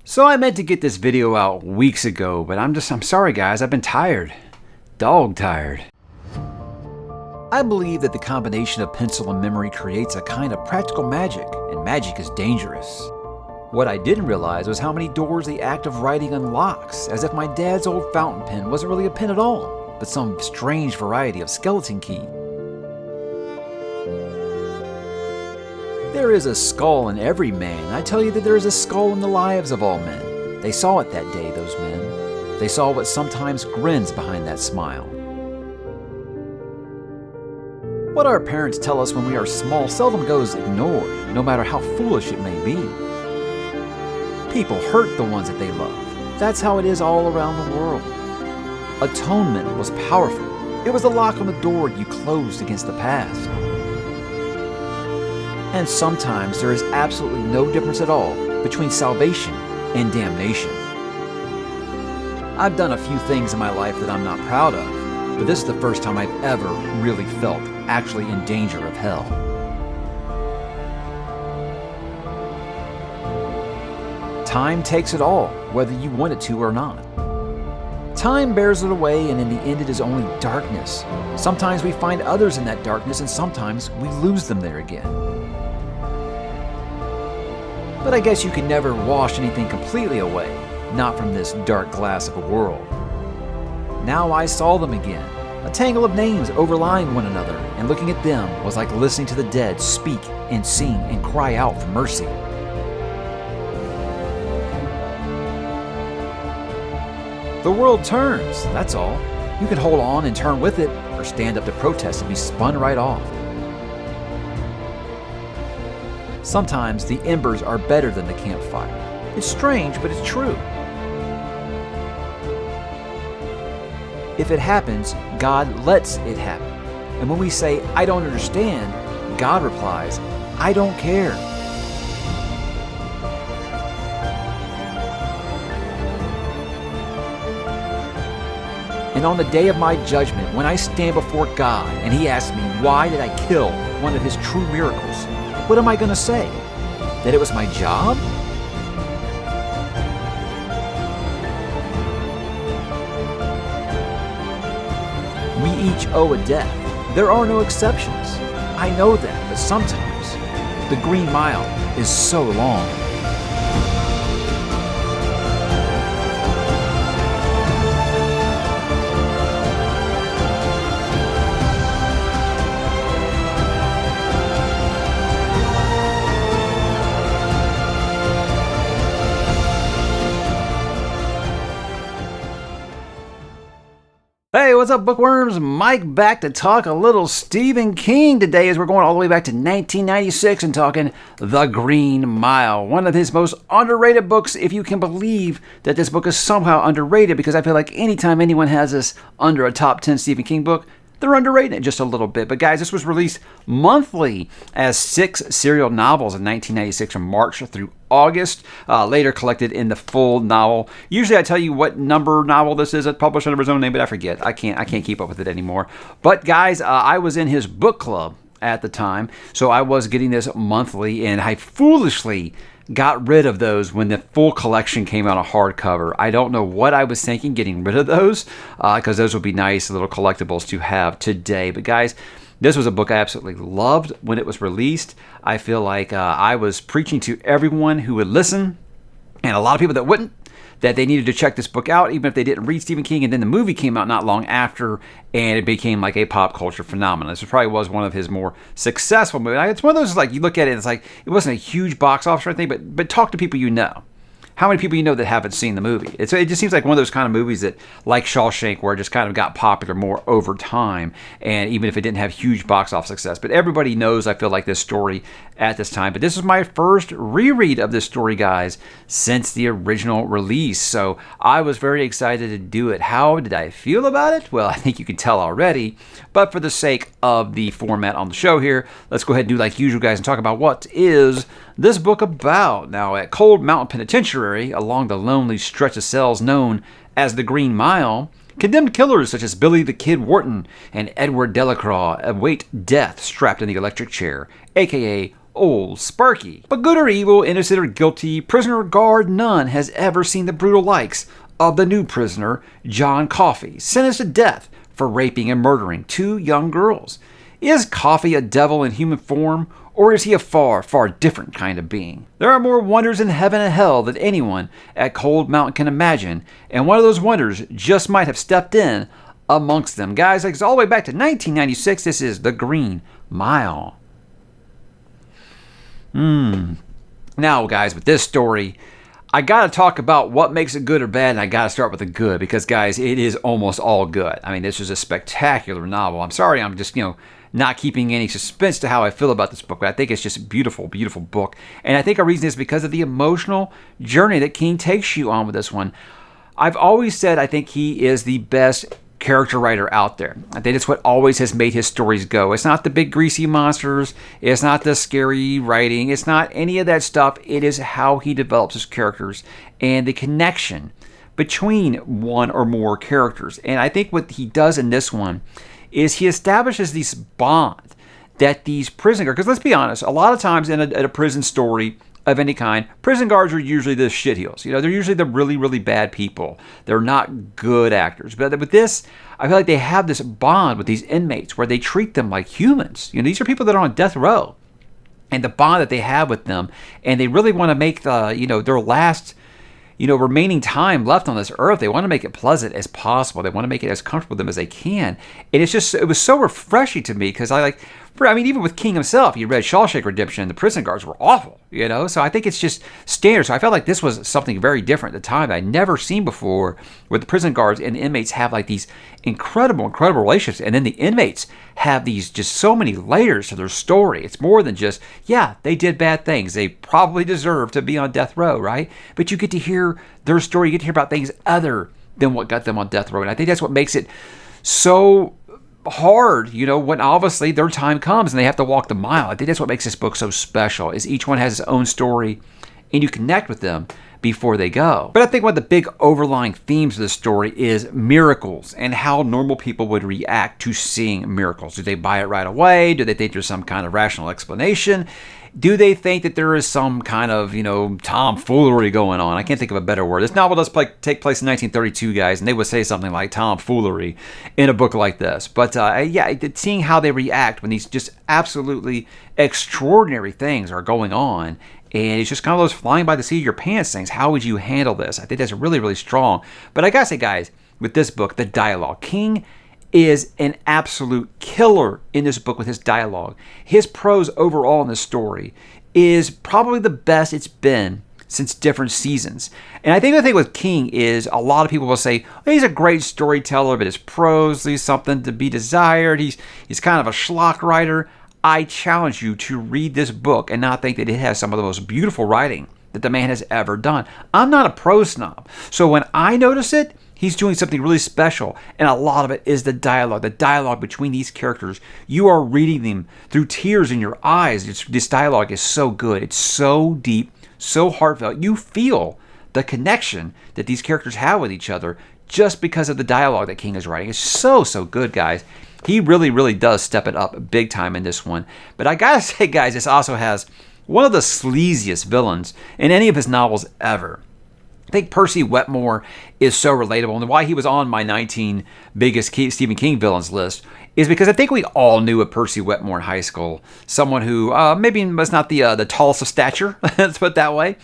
So I meant to get this video out weeks ago, but I'm sorry guys, I've been tired. Dog tired. I believe that the combination of pencil and memory creates a kind of practical magic, and magic is dangerous. What I didn't realize was how many doors the act of writing unlocks, as if my dad's old fountain pen wasn't really a pen at all, but some strange variety of skeleton key. There is a skull in every man, and I tell you that there is a skull in the lives of all men. They saw it that day, those men. They saw what sometimes grins behind that smile. What our parents tell us when we are small seldom goes ignored, no matter how foolish it may be. People hurt the ones that they love. That's how it is all around the world. Atonement was powerful. It was the lock on the door you closed against the past. And sometimes there is absolutely no difference at all between salvation and damnation. I've done a few things in my life that I'm not proud of, but this is the first time I've ever really felt actually in danger of hell. Time takes it all, whether you want it to or not. Time bears it away, and in the end it is only darkness. Sometimes we find others in that darkness, and sometimes we lose them there again. But I guess you can never wash anything completely away, not from this dark glass of a world. Now I saw them again, a tangle of names overlying one another, and looking at them was like listening to the dead speak and sing and cry out for mercy. The world turns, that's all. You can hold on and turn with it, or stand up to protest and be spun right off. Sometimes the embers are better than the campfire. It's strange, but it's true. If it happens, God lets it happen. And when we say, I don't understand, God replies, I don't care. And on the day of my judgment, when I stand before God and He asks me, why did I kill one of His true miracles? What am I going to say? That it was my job? We each owe a debt. There are no exceptions. I know that, but sometimes the Green Mile is so long. Hey, what's up, bookworms? Mike back to talk a little Stephen King today as we're going all the way back to 1996 and talking The Green Mile, one of his most underrated books, if you can believe that this book is somehow underrated, because I feel like anytime anyone has this under a top 10 Stephen King book, they're underrating it just a little bit. But guys, this was released monthly as 6 serial novels in 1996 from March through August, later collected in the full novel. Usually I tell you what number novel this is, published under his own name, but I forget. I can't keep up with it anymore. But guys, I was in his book club at the time, so I was getting this monthly, and I foolishly got rid of those when the full collection came out on hardcover. I don't know what I was thinking getting rid of those, because those would be nice little collectibles to have today. But guys, this was a book I absolutely loved when it was released. I feel like I was preaching to everyone who would listen, and a lot of people that wouldn't, that they needed to check this book out, even if they didn't read Stephen King. And then the movie came out not long after, and it became like a pop culture phenomenon. This probably was one of his more successful movies. It's one of those, like, you look at it, it's like, it wasn't a huge box office or anything, but talk to people you know. How many people you know that haven't seen the movie? It just seems like one of those kind of movies that, like Shawshank, where it just kind of got popular more over time, and even if it didn't have huge box office success. But everybody knows, I feel like, this story at this time. But this was my first reread of this story, guys, since the original release. So I was very excited to do it. How did I feel about it? Well, I think you can tell already. But for the sake of the format on the show here, let's go ahead and do like usual, guys, and talk about what is this book about. Now, at Cold Mountain Penitentiary, along the lonely stretch of cells known as the Green Mile, condemned killers such as Billy the Kid Wharton and Edward Delacroix await death strapped in the electric chair, aka old Sparky. But good or evil, innocent or guilty, prisoner or guard, none has ever seen the brutal likes of the new prisoner, John Coffey, sentenced to death for raping and murdering 2 young girls. Is Coffey a devil in human form, or is he a far, far different kind of being? There are more wonders in heaven and hell than anyone at Cold Mountain can imagine, and one of those wonders just might have stepped in amongst them. Guys, like it's all the way back to 1996. This is The Green Mile. Now, guys, with this story, I got to talk about what makes it good or bad, and I got to start with the good because, guys, it is almost all good. I mean, this is a spectacular novel. I'm sorry I'm just, not keeping any suspense to how I feel about this book, but I think it's just a beautiful, beautiful book. And I think a reason is because of the emotional journey that King takes you on with this one. I've always said I think he is the best character writer out there. I think it's what always has made his stories go. It's not the big greasy monsters. It's not the scary writing. It's not any of that stuff. It is how he develops his characters and the connection between one or more characters. And I think what he does in this one is he establishes this bond that these prison guards, because let's be honest, a lot of times in a prison story of any kind, prison guards are usually the shitheels. They're usually the really, really bad people. They're not good actors. But with this, I feel like they have this bond with these inmates where they treat them like humans. These are people that are on death row. And the bond that they have with them, and they really want to make their last remaining time left on this earth, they want to make it pleasant as possible. They want to make it as comfortable with them as they can. And it was so refreshing to me because even with King himself, you read Shawshank Redemption, the prison guards were awful, So I think it's just standard. So I felt like this was something very different at the time that I'd never seen before, where the prison guards and the inmates have like these incredible, incredible relationships. And then the inmates have these just so many layers to their story. It's more than just, yeah, they did bad things. They probably deserve to be on death row, right? But you get to hear their story. You get to hear about things other than what got them on death row. And I think that's what makes it so hard, when obviously their time comes and they have to walk the mile. I think that's what makes this book so special, is each one has its own story and you connect with them before they go. But I think one of the big overlying themes of the story is miracles and how normal people would react to seeing miracles. Do they buy it right away? Do they think there's some kind of rational explanation? Do they think that there is some kind of, tomfoolery going on? I can't think of a better word. This novel does take place in 1932, guys, and they would say something like tomfoolery in a book like this. But seeing how they react when these just absolutely extraordinary things are going on, and it's just kind of those flying by the seat of your pants things. How would you handle this? I think that's really, really strong. But I gotta say, guys, with this book, the dialogue, King is an absolute killer in this book with his dialogue. His prose overall in this story is probably the best it's been since different seasons. And I think the thing with King is a lot of people will say, well, he's a great storyteller, but his prose leaves something to be desired. He's kind of a schlock writer. I challenge you to read this book and not think that it has some of the most beautiful writing that the man has ever done. I'm not a prose snob. So when I notice it, he's doing something really special, and a lot of it is the dialogue between these characters. You are reading them through tears in your eyes. This dialogue is so good. It's so deep, so heartfelt. You feel the connection that these characters have with each other just because of the dialogue that King is writing. It's so, so good, guys. He really, really does step it up big time in this one. But I gotta say, guys, this also has one of the sleaziest villains in any of his novels ever. I think Percy Wetmore is so relatable, and why he was on my 19 biggest Stephen King villains list is because I think we all knew a Percy Wetmore in high school, someone who maybe was not the tallest of stature, let's put it that way.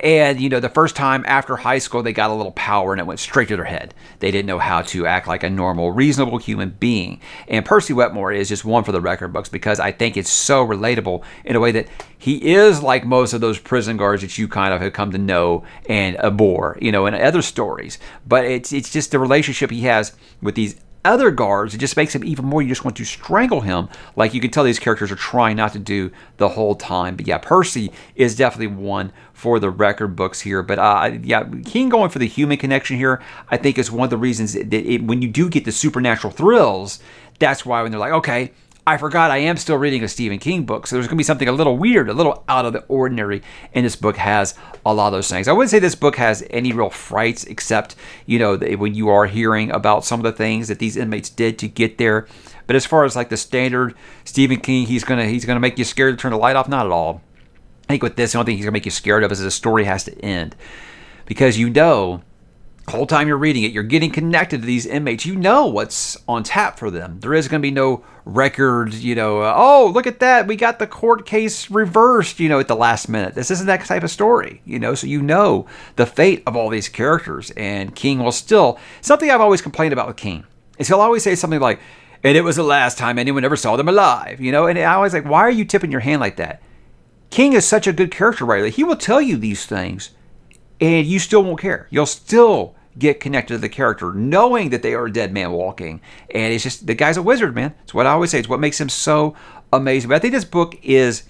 And, the first time after high school, they got a little power and it went straight to their head. They didn't know how to act like a normal, reasonable human being. And Percy Wetmore is just one for the record books because I think it's so relatable in a way that he is like most of those prison guards that you kind of have come to know and abhor, in other stories. But it's just the relationship he has with these other guards. It just makes him even more, you just want to strangle him, like you can tell these characters are trying not to do the whole time. But yeah, Percy is definitely one for the record books here. But King going for the human connection here, I think is one of the reasons that when you do get the supernatural thrills, that's why when they're like, okay, I forgot I am still reading a Stephen King book, so there's going to be something a little weird, a little out of the ordinary, and this book has a lot of those things. I wouldn't say this book has any real frights, except, when you are hearing about some of the things that these inmates did to get there. But as far as like the standard Stephen King, he's gonna make you scared to turn the light off, not at all. I think with this, the only thing he's gonna make you scared of is the story has to end, because the whole time you're reading it, you're getting connected to these inmates. You know what's on tap for them. There is going to be no record, oh, look at that. We got the court case reversed, at the last minute. This isn't that type of story, so the fate of all these characters. And King will still, something I've always complained about with King is he'll always say something like, and it was the last time anyone ever saw them alive, and I always like, why are you tipping your hand like that? King is such a good character writer. He will tell you these things and you still won't care. You'll still get connected to the character, knowing that they are a dead man walking. And it's just, the guy's a wizard, man. It's what I always say. It's what makes him so amazing. But I think this book is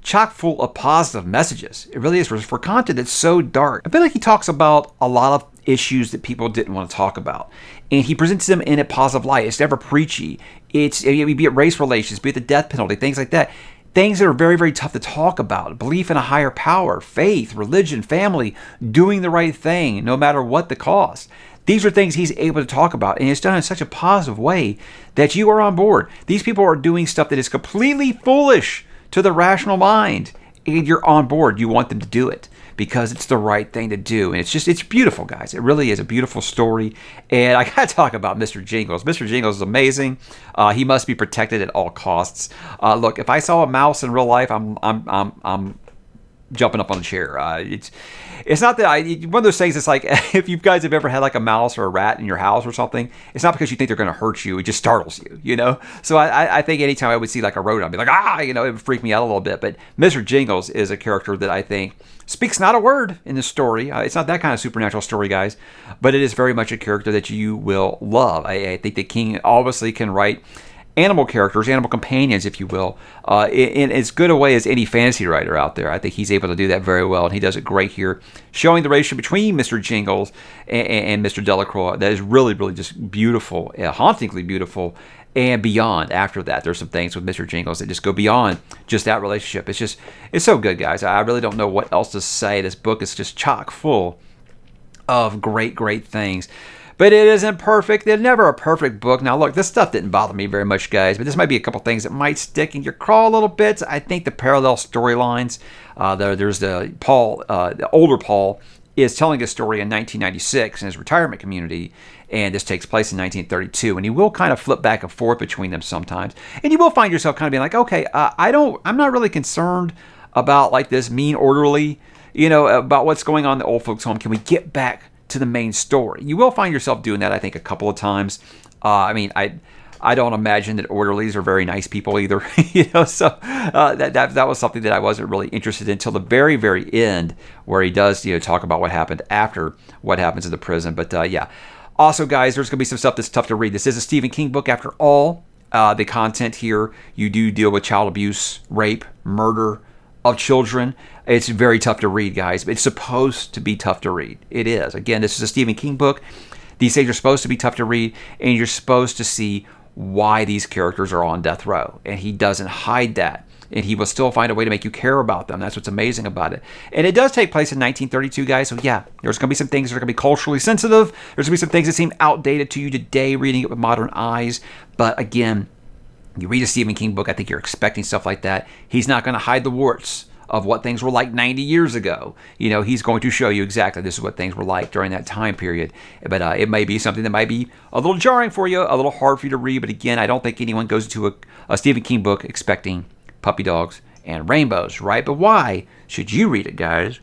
chock full of positive messages. It really is for content that's so dark. I feel like he talks about a lot of issues that people didn't want to talk about. And he presents them in a positive light. It's never preachy. It's, be it race relations, be it the death penalty, things like that. Things that are very, very tough to talk about. Belief in a higher power, faith, religion, family, doing the right thing, no matter what the cost. These are things he's able to talk about, and it's done in such a positive way that you are on board. These people are doing stuff that is completely foolish to the rational mind, and you're on board. You want them to do it because it's the right thing to do. And it's beautiful, guys. It really is a beautiful story. And I got to talk about Mr. Jingles. Mr. Jingles is amazing. He must be protected at all costs. Look, if I saw a mouse in real life, I'm jumping up on the chair. It's not that one of those things. It's like if you guys have ever had like a mouse or a rat in your house or something, it's not because you think they're going to hurt you. It just startles you, So I think anytime I would see like a rodent, I'd be like, it would freak me out a little bit. But Mr. Jingles is a character that I think speaks not a word in the story. It's not that kind of supernatural story, guys, but it is very much a character that you will love. I think that King obviously can write animal characters, animal companions, if you will, in as good a way as any fantasy writer out there. I think he's able to do that very well, and he does it great here, showing the relationship between Mr. Jingles and Mr. Delacroix. That is really, really just beautiful, hauntingly beautiful, and beyond. After that, there's some things with Mr. Jingles that just go beyond just that relationship. It's so good, guys. I really don't know what else to say. This book is just chock full of great, great things. But it isn't perfect. It's never a perfect book. Now, look, this stuff didn't bother me very much, guys, but this might be a couple things that might stick in your craw a little bit. I think the parallel storylines, there's the older Paul is telling a story in 1996 in his retirement community, and this takes place in 1932, and he will kind of flip back and forth between them sometimes, and you will find yourself kind of being like, okay, I'm not really concerned about like this mean orderly, about what's going on in the old folks' home. Can we get back to the main story? You will find yourself doing that, I think, a couple of times. I don't imagine that orderlies are very nice people either, So that was something that I wasn't really interested in until the very, very end, where he does, talk about what happened after what happens in the prison. But yeah. Also, guys, there's going to be some stuff that's tough to read. This is a Stephen King book, after all. The content here, you do deal with child abuse, rape, murder of children. It's very tough to read, guys. It's supposed to be tough to read. It is. Again, this is a Stephen King book. These things are supposed to be tough to read, and you're supposed to see why these characters are on death row. And he doesn't hide that. And he will still find a way to make you care about them. That's what's amazing about it. And it does take place in 1932, guys. So yeah, there's going to be some things that are going to be culturally sensitive. There's going to be some things that seem outdated to you today, reading it with modern eyes. But again, you read a Stephen King book, I think you're expecting stuff like that. He's not going to hide the warts of what things were like 90 years ago. He's going to show you exactly this is what things were like during that time period. But it may be something that might be a little jarring for you, a little hard for you to read. But again, I don't think anyone goes into a Stephen King book expecting puppy dogs and rainbows, right? But why should you read it, guys?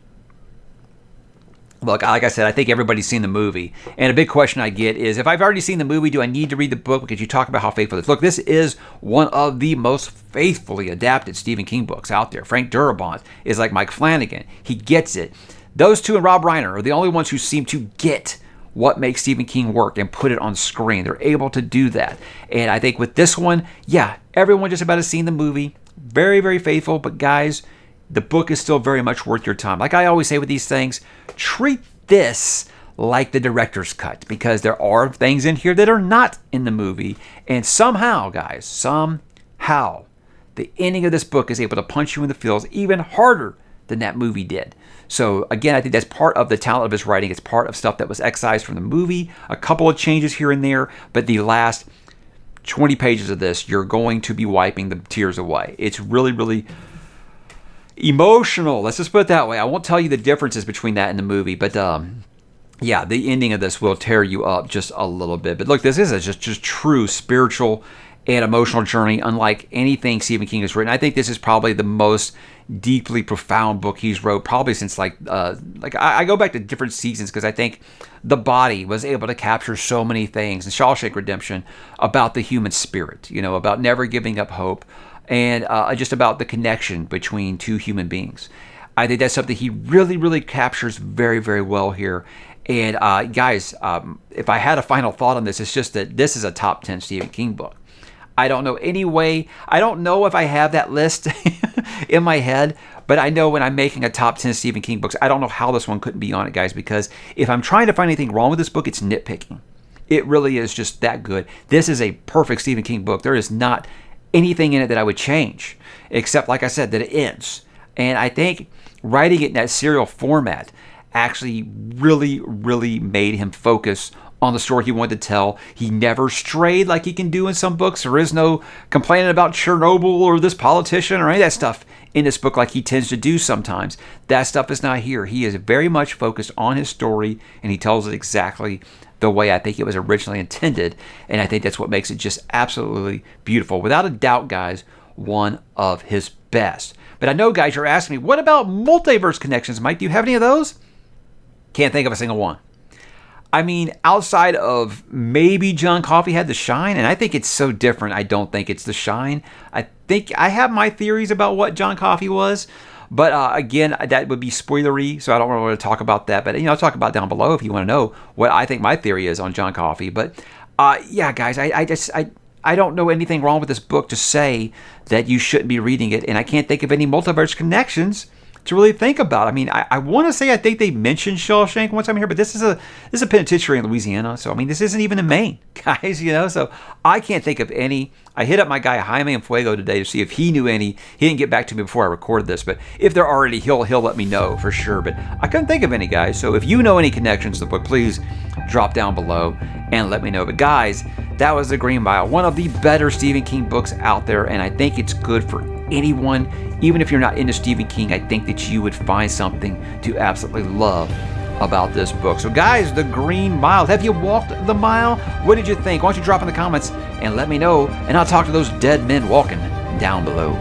Look, like I said, I think everybody's seen the movie. And a big question I get is, if I've already seen the movie, do I need to read the book? Because you talk about how faithful it is. Look, this is one of the most faithfully adapted Stephen King books out there. Frank Darabont is like Mike Flanagan. He gets it. Those two and Rob Reiner are the only ones who seem to get what makes Stephen King work and put it on screen. They're able to do that. And I think with this one, yeah, everyone just about has seen the movie. Very, very faithful. But guys, the book is still very much worth your time. Like I always say with these things, treat this like the director's cut, because there are things in here that are not in the movie. And somehow, guys, how the ending of this book is able to punch you in the feels even harder than that movie did. So again, I think that's part of the talent of his writing. It's part of stuff that was excised from the movie, a couple of changes here and there, but the last 20 pages of this, you're going to be wiping the tears away. It's really, really emotional. Let's just put it that way. I won't tell you the differences between that and the movie, but yeah, the ending of this will tear you up just a little bit. But look, this is a just true spiritual and emotional journey, unlike anything Stephen King has written. I think this is probably the most deeply profound book he's wrote, probably since I go back to different seasons, because I think The Body was able to capture so many things, and Shawshank Redemption, about the human spirit, about never giving up hope, and just about the connection between two human beings. I think that's something he really, really captures very, very well here. And guys, if I had a final thought on this, it's just that this is a top 10 Stephen King book. I don't know any way. I don't know if I have that list in my head, but I know when I'm making a top 10 Stephen King books, I don't know how this one couldn't be on it, guys, because if I'm trying to find anything wrong with this book, it's nitpicking. It really is just that good. This is a perfect Stephen King book. There is not anything in it that I would change, except, like I said, that it ends. And I think writing it in that serial format actually really, really made him focus on the story he wanted to tell. He never strayed like he can do in some books. There is no complaining about Chernobyl or this politician or any of that stuff in this book like he tends to do sometimes. That stuff is not here. He is very much focused on his story, and he tells it exactly the way I think it was originally intended. And I think that's what makes it just absolutely beautiful. Without a doubt, guys, one of his best. But I know, guys, you're asking me, what about Multiverse Connections, Mike? Do you have any of those? Can't think of a single one. I mean, outside of maybe John Coffey had The Shine, and I think it's so different, I don't think it's The Shine. I think I have my theories about what John Coffey was, but again, that would be spoilery, so I don't really want to talk about that. But I'll talk about it down below if you want to know what I think my theory is on John Coffey. But yeah, guys, I don't know anything wrong with this book to say that you shouldn't be reading it, and I can't think of any Multiverse Connections to really think about. I mean, I want to say I think they mentioned Shawshank one time here, but this is a penitentiary in Louisiana, so I mean, this isn't even in Maine, guys. So I can't think of any. I hit up my guy Jaime Fuego today to see if he knew any. He didn't get back to me before I recorded this, but if there are any, he'll let me know for sure. But I couldn't think of any, guys. So if you know any connections to the book, please drop down below and let me know. But guys, that was The Green Mile, one of the better Stephen King books out there, and I think it's good for anyone. Even if you're not into Stephen King, I think that you would find something to absolutely love about this book. So guys, The Green Mile. Have you walked the mile? What did you think? Why don't you drop in the comments and let me know, and I'll talk to those dead men walking down below.